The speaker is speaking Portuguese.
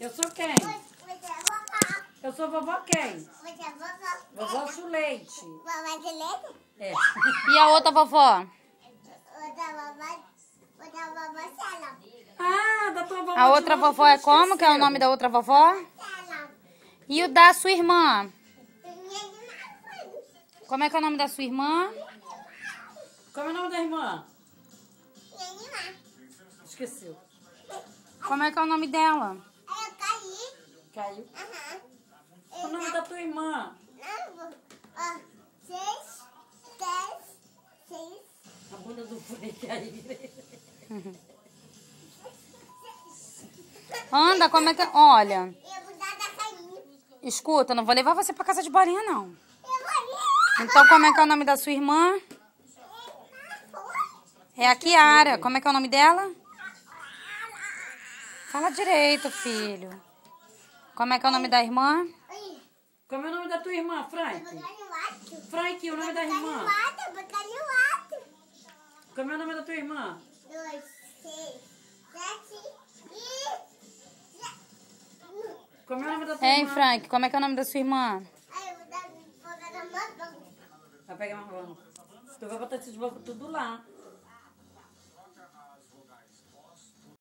Eu sou quem? Eu sou vovó quem? Você é vovó. Vovó Chuleite. Vovó de leite? É. E a outra vovó? Outra vovó Sela. Ah, da tua vovó. A outra de novo, vovó é tu como? Que é o esqueceu. nome da outra vovó? Sela. E o da sua irmã? Minha irmã. Como é que é o nome da sua irmã? Como é o nome da irmã? Minha irmã. Esqueceu. Como é que é o nome dela? Eu caí. Caiu. Aham. O nome da tua irmã? Não, ó. 6, 10, 6. A bunda do Frei caiu. Anda, como é que... Olha, E a bunda da caindo. escuta, não vou levar você pra casa de bolinha, não. Eu vou. Então, como é que é o nome da sua irmã? É a Kiara. Como é que é o nome dela? Fala direito, filho. Como é que é o nome da irmã? Como é o nome da tua irmã, Frank? Frank, o nome da irmã. Como é o nome da tua irmã? 2, 6, 7 Como é o nome da tua Hein, irmã? Frank, como é que é o nome da sua irmã? Aí eu vou dar uma mão. Vai pegar uma mão. Tu vai botar esses blocos tudo lá.